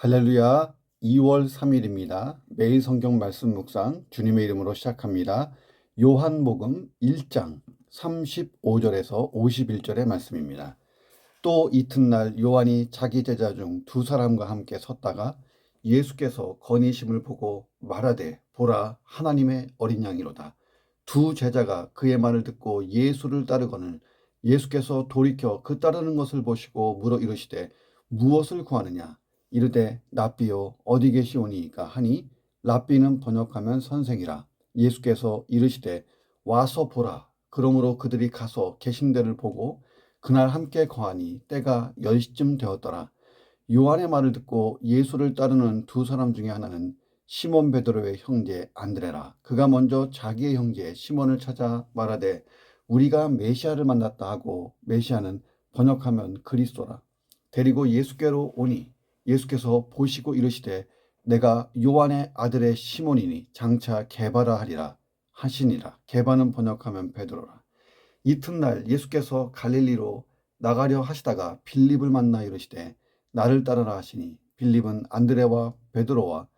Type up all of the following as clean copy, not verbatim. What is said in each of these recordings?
할렐루야. 2월 3일입니다. 매일 성경 말씀 묵상 주님의 이름으로 시작합니다. 요한복음 1장 35절에서 51절의 말씀입니다. 또 이튿날 요한이 자기 제자 중 두 사람과 함께 섰다가 예수께서 거니심을 보고 말하되 보라 하나님의 어린 양이로다. 두 제자가 그의 말을 듣고 예수를 따르거늘 예수께서 돌이켜 그 따르는 것을 보시고 물어 이르시되 무엇을 구하느냐. 이르되 랍비요 어디 계시오니이까 하니 랍비는 번역하면 선생이라. 예수께서 이르시되 와서 보라. 그러므로 그들이 가서 계신 데를 보고 그날 함께 거하니 때가 10시쯤 되었더라. 요한의 말을 듣고 예수를 따르는 두 사람 중에 하나는 시몬 베드로의 형제 안드레라. 그가 먼저 자기의 형제 시몬을 찾아 말하되 우리가 메시아를 만났다 하고, 메시아는 번역하면 그리스도라. 데리고 예수께로 오니 예수께서 보시고 이르시되 내가 요한의 아들의 시몬이니 장차 게바라 하리라 하시니라. 게바는 번역하면 베드로라. 이튿날 예수께서 갈릴리로 나가려 하시다가 빌립을 만나 이르시되 나를 따르라 하시니 빌립은 안드레와 베드로와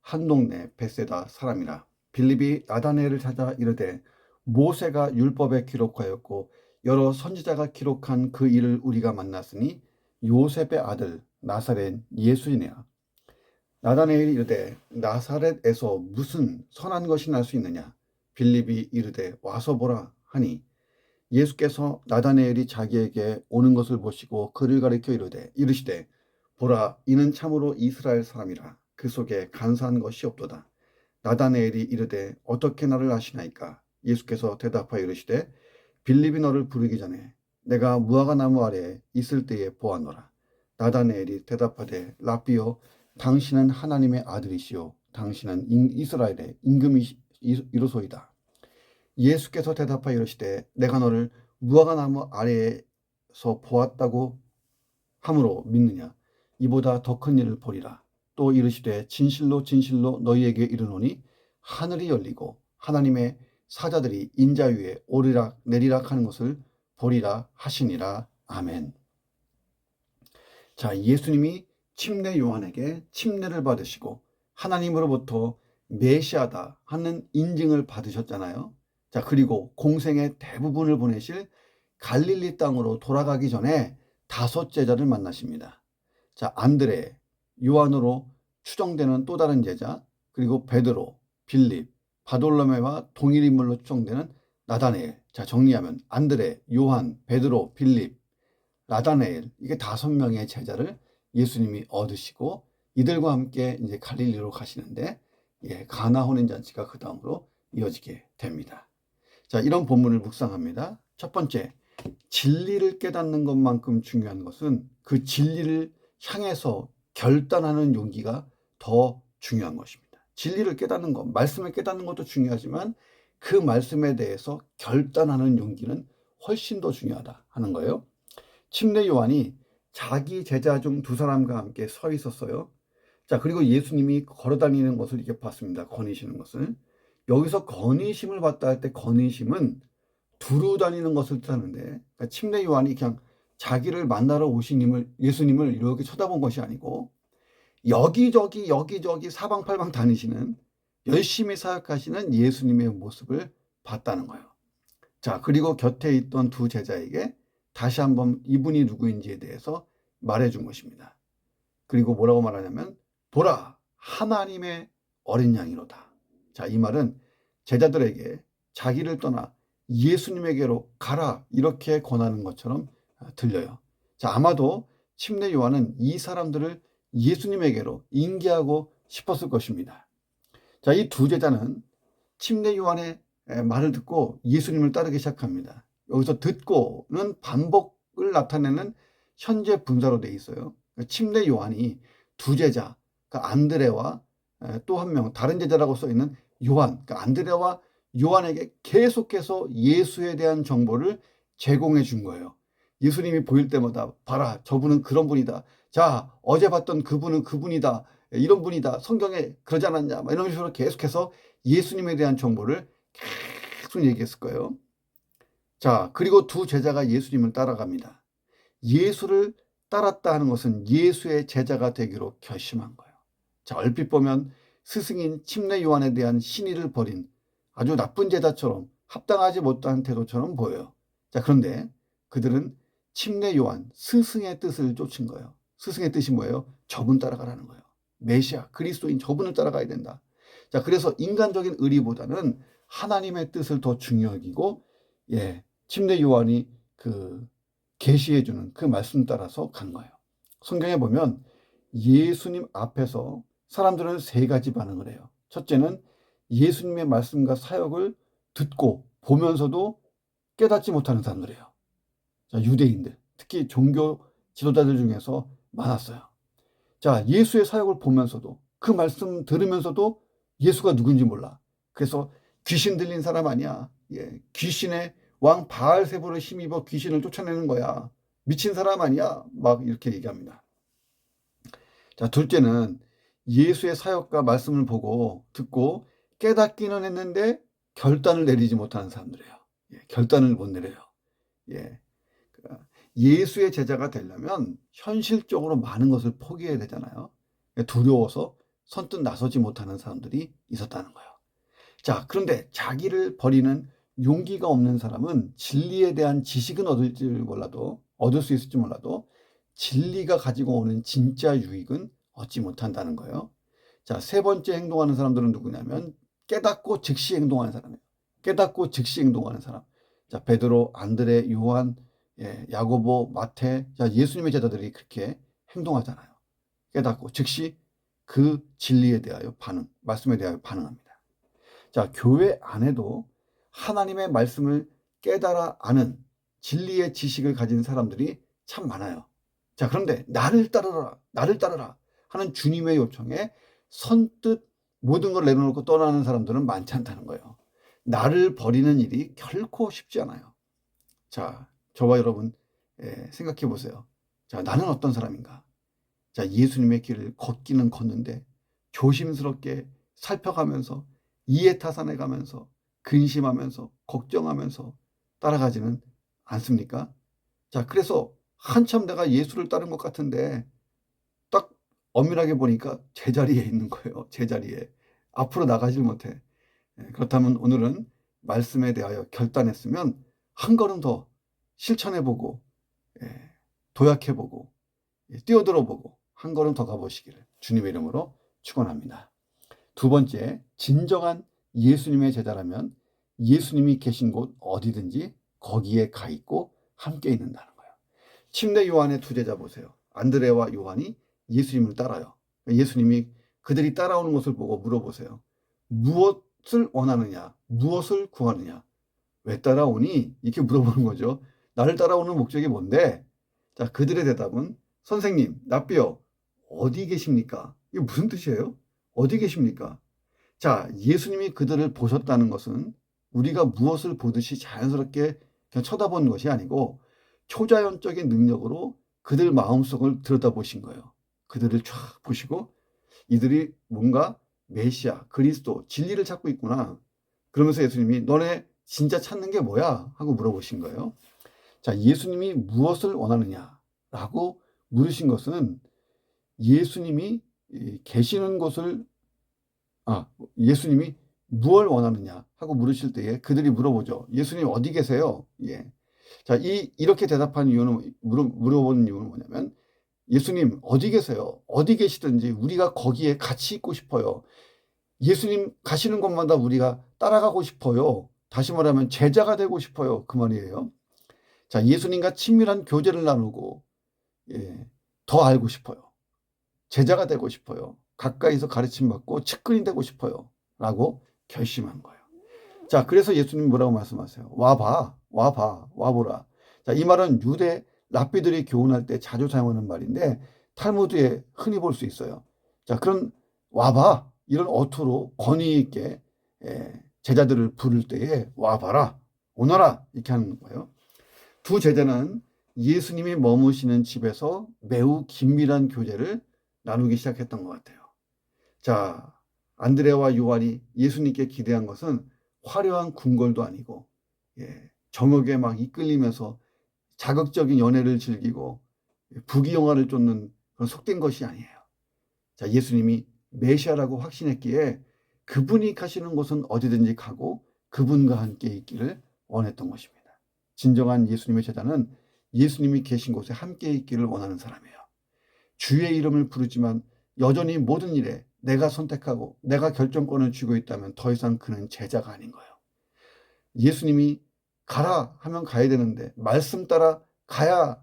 한 동네 벳세다 사람이라. 빌립이 나다나엘을 찾아 이르되 모세가 율법에 기록하였고 여러 선지자가 기록한 그 일을 우리가 만났으니 요셉의 아들 나사렛 예수이니라. 나다나엘이 이르되 나사렛에서 무슨 선한 것이 날 수 있느냐. 빌립이 이르되 와서 보라 하니 예수께서 나다나엘이 자기에게 오는 것을 보시고 그를 가리켜 이르시되 보라 이는 참으로 이스라엘 사람이라. 그 속에 간사한 것이 없도다. 나다나엘이 이르되 어떻게 나를 아시나이까. 예수께서 대답하여 이르시되 빌립이 너를 부르기 전에 내가 무화과나무 아래에 있을 때에 보았노라. 나다나엘이 대답하되 랍비여 당신은 하나님의 아들이시요 당신은 이스라엘의 임금이로소이다. 예수께서 대답하여 이르시되 내가 너를 무화과나무 아래에서 보았다고 함으로 믿느냐. 이보다 더 큰 일을 보리라. 또 이르시되 진실로 진실로 너희에게 이르노니 하늘이 열리고 하나님의 사자들이 인자 위에 오르락 내리락 하는 것을 보리라 하시니라. 아멘. 자, 예수님이 침례 요한에게 침례를 받으시고 하나님으로부터 메시아다 하는 인증을 받으셨잖아요. 자, 그리고 공생의 대부분을 보내실 갈릴리 땅으로 돌아가기 전에 5 제자를 만나십니다. 자, 안드레, 요한으로 추정되는 또 다른 제자, 그리고 베드로, 빌립, 바돌로메와 동일 인물로 추정되는 나다나엘. 자, 정리하면 안드레, 요한, 베드로, 빌립, 나다나엘, 이게 5명의 제자를 예수님이 얻으시고 이들과 함께 이제 갈릴리로 가시는데, 가나 혼인잔치가 그 다음으로 이어지게 됩니다. 자, 이런 본문을 묵상합니다. 첫 번째, 진리를 깨닫는 것만큼 중요한 것은 그 진리를 향해서 결단하는 용기가 더 중요한 것입니다. 진리를 깨닫는 것, 말씀을 깨닫는 것도 중요하지만 그 말씀에 대해서 결단하는 용기는 훨씬 더 중요하다 하는 거예요. 침례 요한이 자기 제자 중 2 사람과 함께 서 있었어요. 자, 그리고 예수님이 걸어다니는 것을 이렇게 봤습니다. 거니시는 것을. 여기서 거니심을 받다 할 때 거니심은 두루 다니는 것을 뜻하는데, 그러니까 침례 요한이 그냥 자기를 만나러 오신 예수님을 이렇게 쳐다본 것이 아니고 여기저기 사방팔방 다니시는, 열심히 사역하시는 예수님의 모습을 봤다는 거예요. 자, 그리고 곁에 있던 2 제자에게 다시 한번 이분이 누구인지에 대해서 말해준 것입니다. 그리고 뭐라고 말하냐면 보라 하나님의 어린 양이로다. 자, 이 말은 제자들에게 자기를 떠나 예수님에게로 가라 이렇게 권하는 것처럼 들려요. 자, 아마도 침례 요한은 이 사람들을 예수님에게로 인계하고 싶었을 것입니다. 자, 이 2 제자는 침례 요한의 말을 듣고 예수님을 따르기 시작합니다. 여기서 듣고는 반복을 나타내는 현재 분사로 되어 있어요. 침례 요한이 2 제자, 그러니까 안드레와 또 1명 다른 제자라고 써 있는 요한, 그러니까 안드레와 요한에게 계속해서 예수에 대한 정보를 제공해 준 거예요. 예수님이 보일 때마다 봐라 저분은 그런 분이다. 자, 어제 봤던 그분은 그분이다. 이런 분이다. 성경에 그러지 않았냐. 이런 식으로 계속해서 예수님에 대한 정보를 계속 얘기했을 거예요. 자, 그리고 2 제자가 예수님을 따라갑니다. 예수를 따랐다 하는 것은 예수의 제자가 되기로 결심한 거예요. 자, 얼핏 보면 스승인 침례 요한에 대한 신의를 버린 아주 나쁜 제자처럼 합당하지 못한 태도처럼 보여요. 자, 그런데 그들은 침례 요한 스승의 뜻을 쫓은 거예요. 스승의 뜻이 뭐예요? 저분 따라가라는 거예요. 메시아, 그리스도인 저분을 따라가야 된다. 자, 그래서 인간적인 의리보다는 하나님의 뜻을 더 중요하게 여기고, 침례 요한이 계시해주는 그 말씀 따라서 간 거예요. 성경에 보면 예수님 앞에서 사람들은 세 가지 반응을 해요. 첫째는 예수님의 말씀과 사역을 듣고 보면서도 깨닫지 못하는 사람들이에요. 자, 유대인들, 특히 종교 지도자들 중에서 많았어요. 자, 예수의 사역을 보면서도 그 말씀 들으면서도 예수가 누군지 몰라. 그래서 귀신 들린 사람 아니야. 귀신의 왕 바알세불을 힘입어 귀신을 쫓아내는 거야. 미친 사람 아니야. 막 이렇게 얘기합니다. 자, 둘째는 예수의 사역과 말씀을 보고 듣고 깨닫기는 했는데 결단을 내리지 못하는 사람들이에요. 결단을 못 내려요. 예수의 제자가 되려면 현실적으로 많은 것을 포기해야 되잖아요. 두려워서 선뜻 나서지 못하는 사람들이 있었다는 거예요. 자, 그런데 자기를 버리는 용기가 없는 사람은 진리에 대한 지식은 얻을 수 있을지 몰라도 진리가 가지고 오는 진짜 유익은 얻지 못한다는 거예요. 자, 세 번째 행동하는 사람들은 누구냐면 깨닫고 즉시 행동하는 사람이에요. 깨닫고 즉시 행동하는 사람. 자, 베드로, 안드레, 요한, 야고보, 마태, 자, 예수님의 제자들이 그렇게 행동하잖아요. 깨닫고 즉시 그 진리에 대하여 말씀에 대하여 반응합니다. 자, 교회 안에도 하나님의 말씀을 깨달아 아는 진리의 지식을 가진 사람들이 참 많아요. 자, 그런데 나를 따르라 하는 주님의 요청에 선뜻 모든 걸 내려놓고 떠나는 사람들은 많지 않다는 거예요. 나를 버리는 일이 결코 쉽지 않아요. 자, 저와 여러분 생각해 보세요. 자, 나는 어떤 사람인가? 자, 예수님의 길을 걷기는 걷는데 조심스럽게 살펴가면서 이해타산해가면서 근심하면서 걱정하면서 따라가지는 않습니까? 자, 그래서 한참 내가 예수를 따른 것 같은데 딱 엄밀하게 보니까 제자리에 있는 거예요. 제자리에. 앞으로 나가질 못해. 그렇다면 오늘은 말씀에 대하여 결단했으면 한 걸음 더 실천해보고 도약해보고 뛰어들어보고 한 걸음 더 가보시기를 주님의 이름으로 축원합니다. 두 번째, 진정한 예수님의 제자라면 예수님이 계신 곳 어디든지 거기에 가 있고 함께 있는다는 거예요. 침례 요한의 두 제자 보세요. 안드레와 요한이 예수님을 따라요. 예수님이 그들이 따라오는 것을 보고 물어보세요. 무엇을 원하느냐? 무엇을 구하느냐? 왜 따라오니? 이렇게 물어보는 거죠. 나를 따라오는 목적이 뭔데? 자, 그들의 대답은 선생님, 랍비여, 어디 계십니까? 이게 무슨 뜻이에요? 어디 계십니까? 자, 예수님이 그들을 보셨다는 것은 우리가 무엇을 보듯이 자연스럽게 그냥 쳐다보는 것이 아니고 초자연적인 능력으로 그들 마음속을 들여다보신 거예요. 그들을 쫙 보시고 이들이 뭔가 메시아, 그리스도, 진리를 찾고 있구나. 그러면서 예수님이 너네 진짜 찾는 게 뭐야? 하고 물어보신 거예요. 자, 예수님이 무엇을 원하느냐라고 물으신 것은 예수님이 계시는 곳을 예수님이 무엇을 원하느냐 하고 물으실 때에 그들이 물어보죠. 예수님 어디 계세요? 자, 이렇게 대답한 이유는 물어보는 이유는 뭐냐면 예수님 어디 계세요? 어디 계시든지 우리가 거기에 같이 있고 싶어요. 예수님 가시는 곳마다 우리가 따라가고 싶어요. 다시 말하면 제자가 되고 싶어요. 그 말이에요. 자, 예수님과 친밀한 교제를 나누고 더 알고 싶어요. 제자가 되고 싶어요. 가까이서 가르침 받고 측근이 되고 싶어요. 라고 결심한 거예요. 자, 그래서 예수님 뭐라고 말씀하세요? 와보라. 자, 이 말은 유대 랍비들이 교훈할 때 자주 사용하는 말인데 탈무드에 흔히 볼 수 있어요. 자, 그런 와봐 이런 어투로 권위 있게 제자들을 부를 때에 와봐라, 오너라 이렇게 하는 거예요. 두 제자는 예수님이 머무시는 집에서 매우 긴밀한 교제를 나누기 시작했던 것 같아요. 자, 안드레와 요한이 예수님께 기대한 것은 화려한 궁궐도 아니고 정욕에 막 이끌리면서 자극적인 연애를 즐기고 부귀영화를 쫓는 그런 속된 것이 아니에요. 자, 예수님이 메시아라고 확신했기에 그분이 가시는 곳은 어디든지 가고 그분과 함께 있기를 원했던 것입니다. 진정한 예수님의 제자는 예수님이 계신 곳에 함께 있기를 원하는 사람이에요. 주의 이름을 부르지만 여전히 모든 일에 내가 선택하고 내가 결정권을 쥐고 있다면 더 이상 그는 제자가 아닌 거예요. 예수님이 가라 하면 가야 되는데, 말씀 따라 가라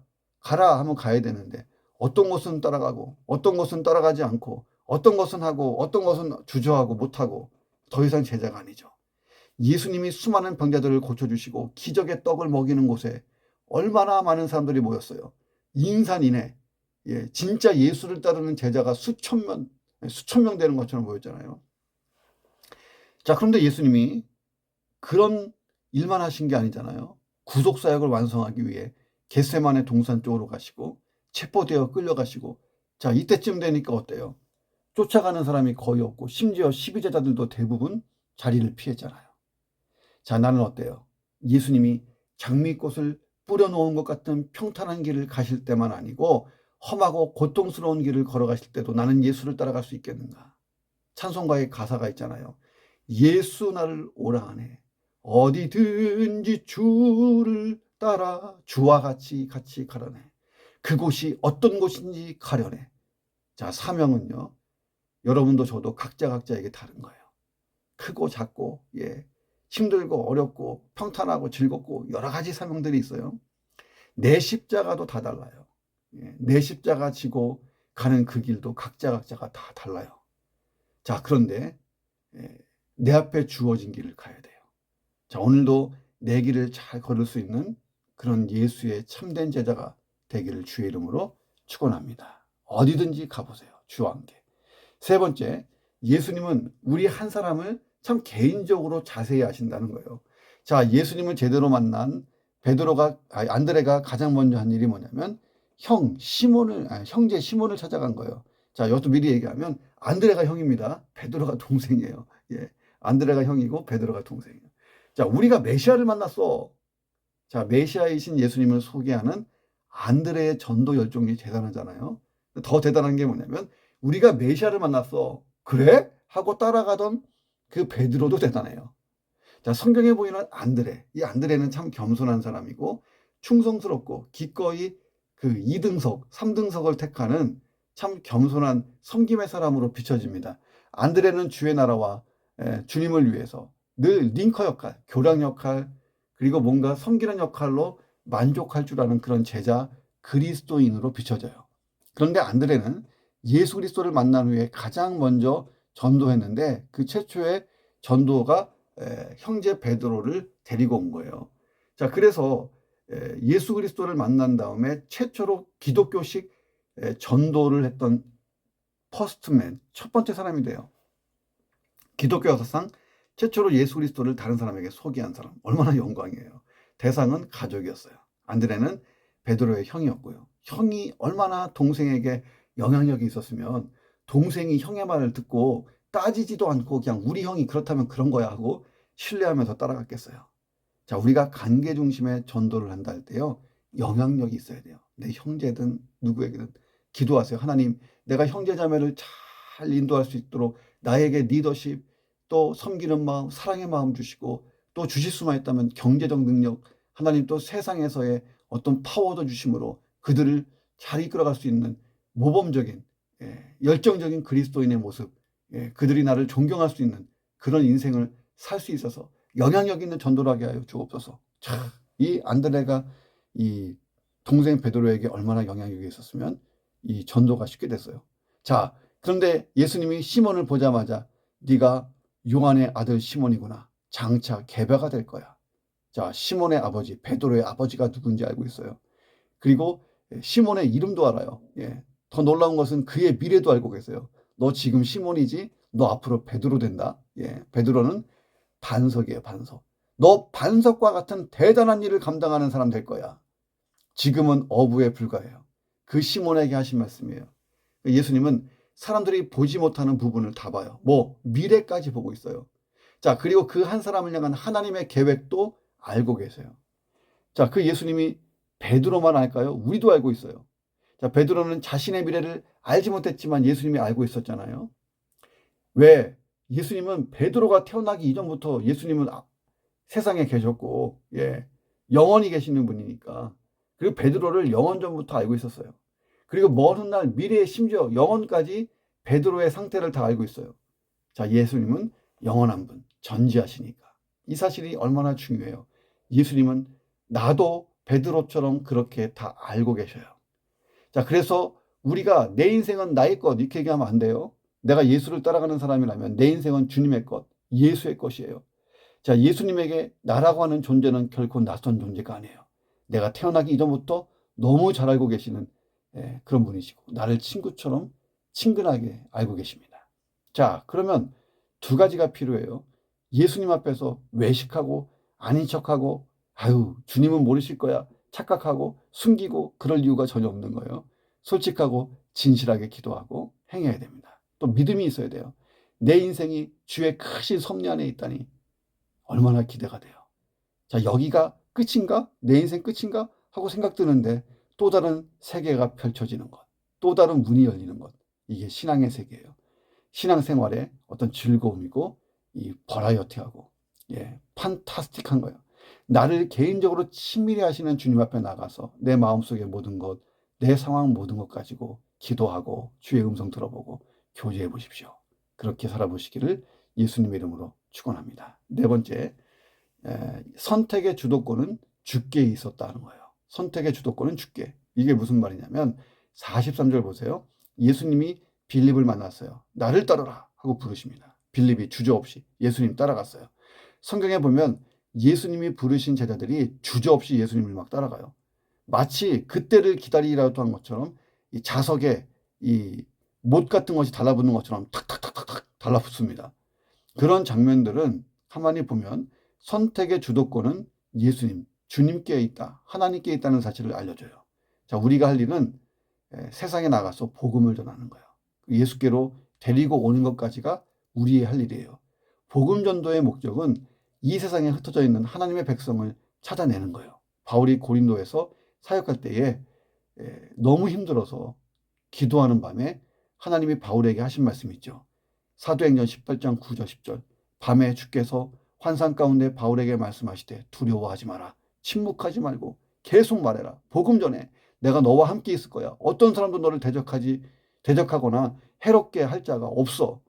하면 가야 되는데, 어떤 것은 따라가고 어떤 것은 따라가지 않고 어떤 것은 하고 어떤 것은 주저하고 못하고 더 이상 제자가 아니죠. 예수님이 수많은 병자들을 고쳐주시고 기적의 떡을 먹이는 곳에 얼마나 많은 사람들이 모였어요. 인산인해. 진짜 예수를 따르는 제자가 수천 명 되는 것처럼 보였잖아요. 자, 그런데 예수님이 그런 일만 하신 게 아니잖아요. 구속사역을 완성하기 위해 겟세마네 동산 쪽으로 가시고 체포되어 끌려가시고, 자, 이때쯤 되니까 어때요? 쫓아가는 사람이 거의 없고 심지어 12제자들도 대부분 자리를 피했잖아요. 자, 나는 어때요? 예수님이 장미꽃을 뿌려놓은 것 같은 평탄한 길을 가실 때만 아니고 험하고 고통스러운 길을 걸어가실 때도 나는 예수를 따라갈 수 있겠는가? 찬송가의 가사가 있잖아요. 예수 나를 오라하네. 어디든지 주를 따라 주와 같이 가라네. 그곳이 어떤 곳인지 가려네. 자, 사명은요, 여러분도 저도 각자에게 다른 거예요. 크고 작고, 힘들고 어렵고 평탄하고 즐겁고 여러 가지 사명들이 있어요. 내 십자가도 다 달라요. 내 십자가 지고 가는 그 길도 각자가 다 달라요. 자, 그런데 내 앞에 주어진 길을 가야 돼요. 자, 오늘도 내 길을 잘 걸을 수 있는 그런 예수의 참된 제자가 되기를 주의 이름으로 축원합니다. 어디든지 가보세요. 주와 함께. 세 번째, 예수님은 우리 한 사람을 참 개인적으로 자세히 아신다는 거예요. 자, 예수님을 제대로 만난 안드레가 가장 먼저 한 일이 뭐냐면 형제 시몬을 찾아간 거예요. 자, 이것도 미리 얘기하면 안드레가 형입니다. 베드로가 동생이에요. 안드레가 형이고 베드로가 동생이에요. 자, 우리가 메시아를 만났어. 자, 메시아이신 예수님을 소개하는 안드레의 전도 열정이 대단하잖아요. 더 대단한 게 뭐냐면 우리가 메시아를 만났어. 그래? 하고 따라가던 그 베드로도 대단해요. 자, 성경에 보이는 안드레. 이 안드레는 참 겸손한 사람이고 충성스럽고 기꺼이 그 2등석, 3등석을 택하는 참 겸손한 섬김의 사람으로 비춰집니다. 안드레는 주의 나라와 주님을 위해서 늘 링커 역할, 교량 역할, 그리고 뭔가 섬기는 역할로 만족할 줄 아는 그런 제자 그리스도인으로 비춰져요. 그런데 안드레는 예수 그리스도를 만난 후에 가장 먼저 전도했는데 그 최초의 전도가 형제 베드로를 데리고 온 거예요. 자, 그래서 예수 그리스도를 만난 다음에 최초로 기독교식 전도를 했던 퍼스트맨, 첫 번째 사람이 돼요. 기독교 역사상 최초로 예수 그리스도를 다른 사람에게 소개한 사람. 얼마나 영광이에요. 대상은 가족이었어요. 안드레는 베드로의 형이었고요. 형이 얼마나 동생에게 영향력이 있었으면 동생이 형의 말을 듣고 따지지도 않고 그냥 우리 형이 그렇다면 그런 거야 하고 신뢰하면서 따라갔겠어요. 자, 우리가 관계 중심의 전도를 한다 할 때요, 영향력이 있어야 돼요. 내 형제든 누구에게든 기도하세요. 하나님, 내가 형제자매를 잘 인도할 수 있도록 나에게 리더십, 또 섬기는 마음, 사랑의 마음 주시고, 또 주실 수만 있다면 경제적 능력, 하나님 또 세상에서의 어떤 파워도 주심으로 그들을 잘 이끌어갈 수 있는 모범적인 열정적인 그리스도인의 모습, 그들이 나를 존경할 수 있는 그런 인생을 살 수 있어서 영향력 있는 전도를 하게 하여 주옵소서. 참, 이 안드레가 이 동생 베드로에게 얼마나 영향력이 있었으면 이 전도가 쉽게 됐어요. 자, 그런데 예수님이 시몬을 보자마자 네가 요한의 아들 시몬이구나. 장차 계배가 될 거야. 자, 시몬의 아버지, 베드로의 아버지가 누군지 알고 있어요. 그리고 시몬의 이름도 알아요. 더 놀라운 것은 그의 미래도 알고 계세요. 너 지금 시몬이지? 너 앞으로 베드로 된다. 베드로는 반석이에요, 반석. 너 반석과 같은 대단한 일을 감당하는 사람 될 거야. 지금은 어부에 불과해요. 그 시몬에게 하신 말씀이에요. 예수님은 사람들이 보지 못하는 부분을 다 봐요. 미래까지 보고 있어요. 자, 그리고 그 한 사람을 향한 하나님의 계획도 알고 계세요. 자, 그 예수님이 베드로만 알까요? 우리도 알고 있어요. 자, 베드로는 자신의 미래를 알지 못했지만 예수님이 알고 있었잖아요. 왜? 예수님은 베드로가 태어나기 이전부터 예수님은 세상에 계셨고, 영원히 계시는 분이니까. 그리고 베드로를 영원 전부터 알고 있었어요. 그리고 먼 훗날 미래에 심지어 영원까지 베드로의 상태를 다 알고 있어요. 자, 예수님은 영원한 분, 전지하시니까. 이 사실이 얼마나 중요해요. 예수님은 나도 베드로처럼 그렇게 다 알고 계셔요. 자, 그래서 우리가 내 인생은 나의 것 이렇게 얘기하면 안 돼요. 내가 예수를 따라가는 사람이라면 내 인생은 주님의 것, 예수의 것이에요. 자, 예수님에게 나라고 하는 존재는 결코 낯선 존재가 아니에요. 내가 태어나기 이전부터 너무 잘 알고 계시는 그런 분이시고 나를 친구처럼 친근하게 알고 계십니다. 자, 그러면 두 가지가 필요해요. 예수님 앞에서 외식하고 아닌 척하고 아유 주님은 모르실 거야 착각하고 숨기고 그럴 이유가 전혀 없는 거예요. 솔직하고 진실하게 기도하고 행해야 됩니다. 또 믿음이 있어야 돼요. 내 인생이 주의 크신 섭리 안에 있다니 얼마나 기대가 돼요. 자, 여기가 끝인가? 내 인생 끝인가? 하고 생각드는데 또 다른 세계가 펼쳐지는 것, 또 다른 문이 열리는 것, 이게 신앙의 세계예요. 신앙생활의 어떤 즐거움이고 이 버라이어티하고 판타스틱한 거예요. 나를 개인적으로 친밀히 하시는 주님 앞에 나가서 내 마음속의 모든 것, 내 상황 모든 것 가지고 기도하고 주의 음성 들어보고 교제해 보십시오. 그렇게 살아보시기를 예수님의 이름으로 축원합니다. 네 번째, 선택의 주도권은 주께 있었다는 거예요. 선택의 주도권은 주께. 이게 무슨 말이냐면 43절 보세요. 예수님이 빌립을 만났어요. 나를 따르라 하고 부르십니다. 빌립이 주저없이 예수님 따라갔어요. 성경에 보면 예수님이 부르신 제자들이 주저없이 예수님을 막 따라가요. 마치 그때를 기다리라고 한 것처럼 이 자석에 이 못 같은 것이 달라붙는 것처럼 탁탁탁탁탁 달라붙습니다. 그런 장면들은 가만히 보면 선택의 주도권은 예수님, 주님께 있다, 하나님께 있다는 사실을 알려줘요. 자, 우리가 할 일은 세상에 나가서 복음을 전하는 거예요. 예수께로 데리고 오는 것까지가 우리의 할 일이에요. 복음 전도의 목적은 이 세상에 흩어져 있는 하나님의 백성을 찾아내는 거예요. 바울이 고린도에서 사역할 때에 너무 힘들어서 기도하는 밤에 하나님이 바울에게 하신 말씀이 있죠. 사도행전 18장 9절 10절 밤에 주께서 환상 가운데 바울에게 말씀하시되 두려워하지 마라. 침묵하지 말고 계속 말해라. 복음 전에 내가 너와 함께 있을 거야. 어떤 사람도 너를 대적하거나 해롭게 할 자가 없어.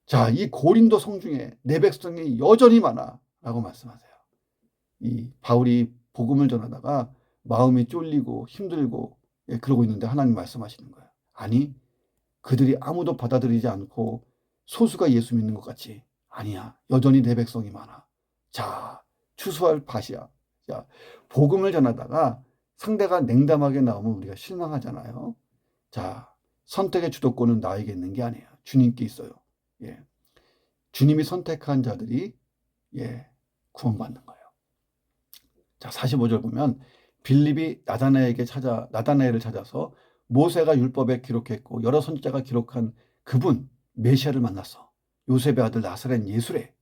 자, 이 고린도 성중에 내 백성이 여전히 많아 라고 말씀하세요. 이 바울이 복음을 전하다가 마음이 쫄리고 힘들고 그러고 있는데 하나님 말씀하시는 거예요. 아니, 그들이 아무도 받아들이지 않고 소수가 예수 믿는 것 같지? 아니야. 여전히 내 백성이 많아. 자, 추수할 밭이야. 자, 복음을 전하다가 상대가 냉담하게 나오면 우리가 실망하잖아요. 자, 선택의 주도권은 나에게 있는 게 아니에요. 주님께 있어요. 주님이 선택한 자들이 구원받는 거예요. 자, 45절 보면 빌립이 나다나엘을 찾아서 모세가 율법에 기록했고 여러 선지자가 기록한 그분 메시아를 만났어. 요셉의 아들 나사렛 예수래.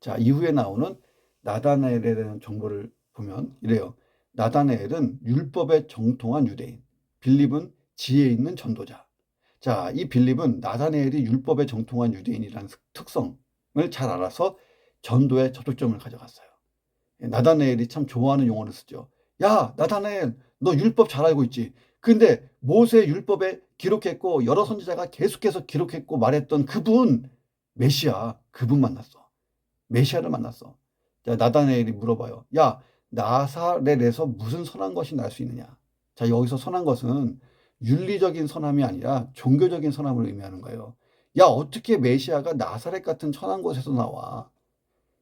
자, 이후에 나오는 나다나엘에 대한 정보를 보면 이래요. 나다나엘은 율법에 정통한 유대인, 빌립은 지혜 있는 전도자. 자, 이 빌립은 나다나엘이 율법에 정통한 유대인이라는 특성을 잘 알아서 전도에 접촉점을 가져갔어요. 나다나엘이 참 좋아하는 용어를 쓰죠. 야, 나다나엘, 너 율법 잘 알고 있지? 근데 모세 율법에 기록했고 여러 선지자가 계속해서 기록했고 말했던 그분 메시아, 그분 만났어. 메시아를 만났어. 자, 나다나엘이 물어봐요. 야, 나사렛에서 무슨 선한 것이 날 수 있느냐? 자, 여기서 선한 것은 윤리적인 선함이 아니라 종교적인 선함을 의미하는 거예요. 야, 어떻게 메시아가 나사렛 같은 천한 곳에서 나와?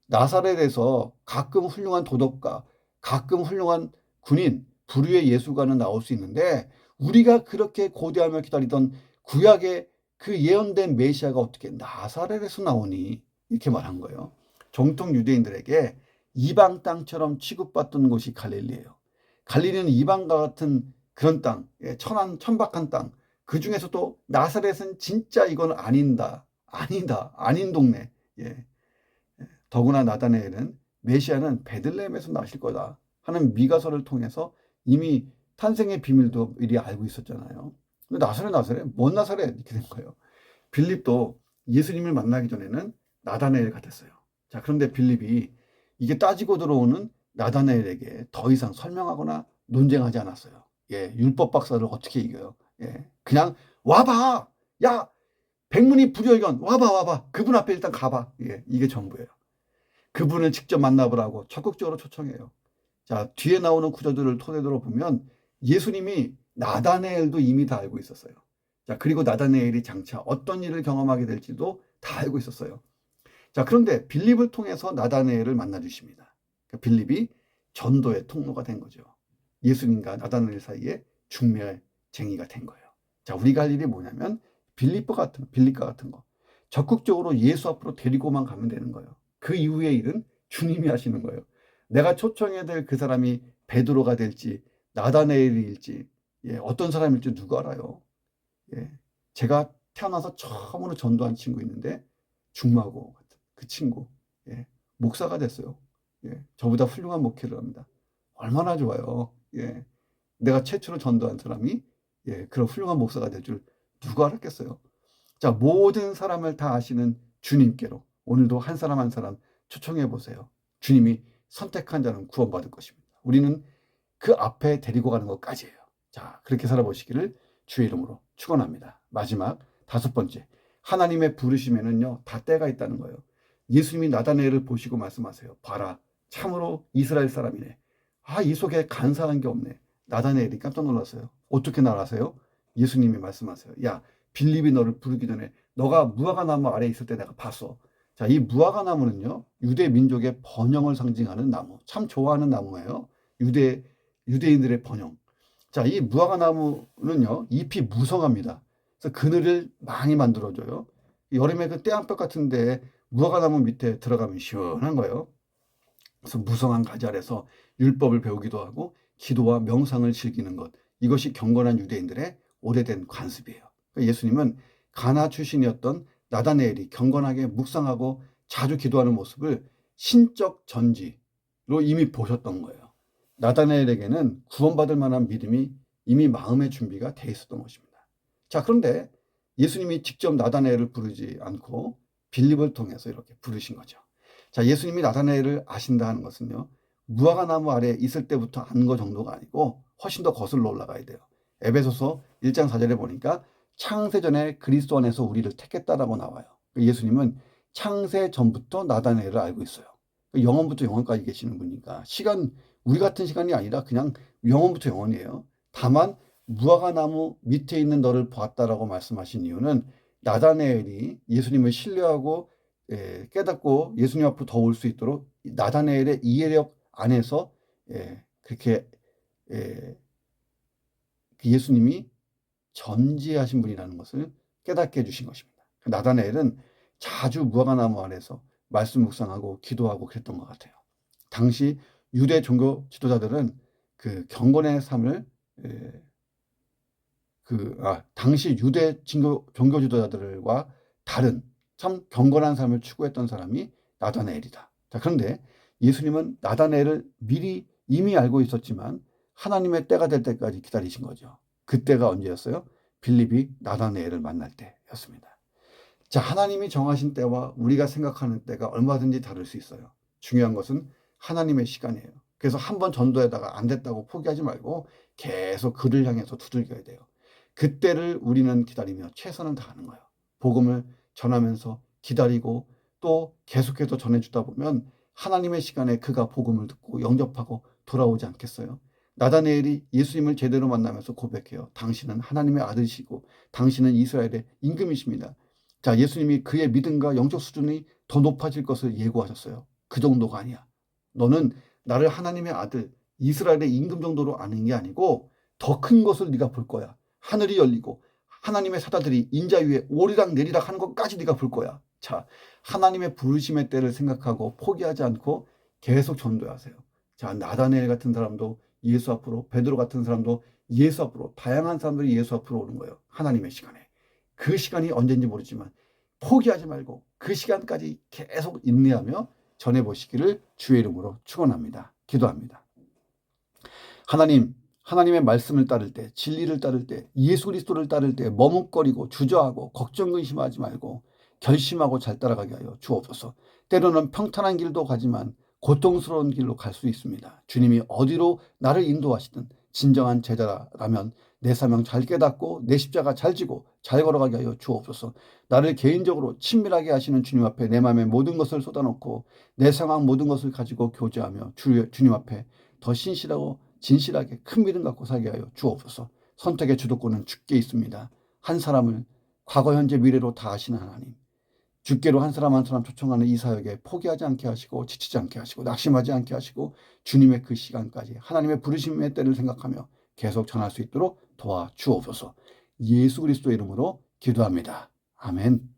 나사렛에서 가끔 훌륭한 도덕가, 가끔 훌륭한 군인, 부류의 예수가는 나올 수 있는데 우리가 그렇게 고대하며 기다리던 구약의 그 예언된 메시아가 어떻게 나사렛에서 나오니? 이렇게 말한 거예요. 정통 유대인들에게 이방 땅처럼 취급받던 곳이 갈릴리예요. 갈릴리는 이방과 같은 그런 땅, 천박한 땅. 그 중에서도 나사렛은 진짜 이건 아니다, 아닌 동네. 더구나 나다나엘은 메시아는 베들레헴에서 나실 거다 하는 미가서를 통해서 이미 탄생의 비밀도 미리 알고 있었잖아요. 근데 나사렛, 뭔 나사렛 이렇게 된 거예요. 빌립도 예수님을 만나기 전에는 나다나엘 같았어요. 자, 그런데 빌립이 이게 따지고 들어오는 나다나엘에게 더 이상 설명하거나 논쟁하지 않았어요. 예, 율법 박사를 어떻게 이겨요? 예, 그냥 와봐. 야, 백문이 불여일견 와봐. 그분 앞에 일단 가봐. 예, 이게 전부예요. 그분을 직접 만나보라고 적극적으로 초청해요. 자, 뒤에 나오는 구절들을 토대로 보면 예수님이 나다나엘도 이미 다 알고 있었어요. 자, 그리고 나다나엘이 장차 어떤 일을 경험하게 될지도 다 알고 있었어요. 자, 그런데 빌립을 통해서 나다나엘을 만나 주십니다. 그러니까 빌립이 전도의 통로가 된 거죠. 예수님과 나다나엘 사이에 중매쟁이가 된 거예요. 자, 우리가 할 일이 뭐냐면 빌립과 같은 거 적극적으로 예수 앞으로 데리고만 가면 되는 거예요. 그 이후의 일은 주님이 하시는 거예요. 내가 초청해야 될 그 사람이 베드로가 될지 나다나엘일지, 예, 어떤 사람일지 누가 알아요? 예, 제가 태어나서 처음으로 전도한 친구 있는데 중마고 그 친구, 예, 목사가 됐어요. 예, 저보다 훌륭한 목회를 합니다. 얼마나 좋아요. 예, 내가 최초로 전도한 사람이, 예, 그런 훌륭한 목사가 될 줄 누가 알았겠어요. 자, 모든 사람을 다 아시는 주님께로 오늘도 한 사람 한 사람 초청해 보세요. 주님이 선택한 자는 구원받을 것입니다. 우리는 그 앞에 데리고 가는 것까지예요. 자, 그렇게 살아보시기를 주의 이름으로 축원합니다. 마지막 5번째, 하나님의 부르심에는요 다 때가 있다는 거예요. 예수님이 나다나엘을 보시고 말씀하세요. 봐라, 참으로 이스라엘 사람이네. 아, 이 속에 간사한 게 없네. 나다나엘이 깜짝 놀랐어요. 어떻게 알아세요? 예수님이 말씀하세요. 야, 빌립이 너를 부르기 전에 너가 무화과 나무 아래에 있을 때 내가 봤어. 자, 이 무화과 나무는요 유대 민족의 번영을 상징하는 나무, 참 좋아하는 나무예요. 유대인들의 번영. 자, 이 무화과 나무는요 잎이 무성합니다. 그래서 그늘을 많이 만들어줘요. 여름에 그 태양볕 같은데 무화과 나무 밑에 들어가면 시원한 거예요. 그래서 무성한 가지 아래서 율법을 배우기도 하고 기도와 명상을 즐기는 것, 이것이 경건한 유대인들의 오래된 관습이에요. 예수님은 가나 출신이었던 나다나엘이 경건하게 묵상하고 자주 기도하는 모습을 신적 전지로 이미 보셨던 거예요. 나다나엘에게는 구원받을 만한 믿음이 이미 마음의 준비가 돼 있었던 것입니다. 자, 그런데 예수님이 직접 나다나엘을 부르지 않고 빌립을 통해서 이렇게 부르신 거죠. 자, 예수님이 나다나엘을 아신다 하는 것은요 무화과 나무 아래 있을 때부터 안 거 정도가 아니고 훨씬 더 거슬러 올라가야 돼요. 에베소서 1장 4절에 보니까 창세전에 그리스도 안에서 우리를 택했다라고 나와요. 예수님은 창세 전부터 나다나엘을 알고 있어요. 영원부터 영원까지 계시는 분이니까 시간, 우리 같은 시간이 아니라 그냥 영원부터 영원이에요. 다만 무화과 나무 밑에 있는 너를 보았다라고 말씀하신 이유는 나다나엘이 예수님을 신뢰하고 깨닫고 예수님 앞으로 더 올 수 있도록 나다나엘의 이해력 안에서 그렇게 예수님이 전지하신 분이라는 것을 깨닫게 해주신 것입니다. 나다나엘은 자주 무화과 나무 아래서 말씀 묵상하고 기도하고 그랬던 것 같아요. 당시 유대 종교 지도자들은 그 경건의 삶을 당시 유대 종교 지도자들과 다른 참 경건한 삶을 추구했던 사람이 나다나엘이다. 자, 그런데 예수님은 나다나엘을 미리 이미 알고 있었지만 하나님의 때가 될 때까지 기다리신 거죠. 그때가 언제였어요? 빌립이 나다나엘을 만날 때였습니다. 자, 하나님이 정하신 때와 우리가 생각하는 때가 얼마든지 다를 수 있어요. 중요한 것은 하나님의 시간이에요. 그래서 한번 전도하다가 안 됐다고 포기하지 말고 계속 그를 향해서 두들겨야 돼요. 그때를 우리는 기다리며 최선을 다하는 거예요. 복음을 전하면서 기다리고 또 계속해서 전해주다 보면 하나님의 시간에 그가 복음을 듣고 영접하고 돌아오지 않겠어요? 나다나엘이 예수님을 제대로 만나면서 고백해요. 당신은 하나님의 아들이시고 당신은 이스라엘의 임금이십니다. 자, 예수님이 그의 믿음과 영적 수준이 더 높아질 것을 예고하셨어요. 그 정도가 아니야. 너는 나를 하나님의 아들, 이스라엘의 임금 정도로 아는 게 아니고 더 큰 것을 네가 볼 거야. 하늘이 열리고 하나님의 사자들이 인자 위에 오르락 내리락 하는 것까지 네가 볼 거야. 자, 하나님의 부르심의 때를 생각하고 포기하지 않고 계속 전도하세요. 자, 나다나엘 같은 사람도 예수 앞으로, 베드로 같은 사람도 예수 앞으로, 다양한 사람들이 예수 앞으로 오는 거예요. 하나님의 시간에. 그 시간이 언제인지 모르지만 포기하지 말고 그 시간까지 계속 인내하며 전해보시기를 주의 이름으로 축원합니다. 기도합니다. 하나님, 하나님의 말씀을 따를 때, 진리를 따를 때, 예수 그리스도를 따를 때 머뭇거리고 주저하고 걱정 근심하지 말고 결심하고 잘 따라가게 하여 주옵소서. 때로는 평탄한 길도 가지만 고통스러운 길로 갈 수 있습니다. 주님이 어디로 나를 인도하시든 진정한 제자라면 내 사명 잘 깨닫고 내 십자가 잘 지고 잘 걸어가게 하여 주옵소서. 나를 개인적으로 친밀하게 하시는 주님 앞에 내 마음의 모든 것을 쏟아놓고 내 상황 모든 것을 가지고 교제하며 주님 앞에 더 신실하고 진실하게 큰 믿음 갖고 살게 하여 주옵소서. 선택의 주도권은 주께 있습니다. 한 사람을 과거 현재 미래로 다 아시는 하나님, 주께로 한 사람 한 사람 초청하는 이 사역에 포기하지 않게 하시고 지치지 않게 하시고 낙심하지 않게 하시고 주님의 그 시간까지 하나님의 부르심의 때를 생각하며 계속 전할 수 있도록 도와주옵소서. 예수 그리스도의 이름으로 기도합니다. 아멘.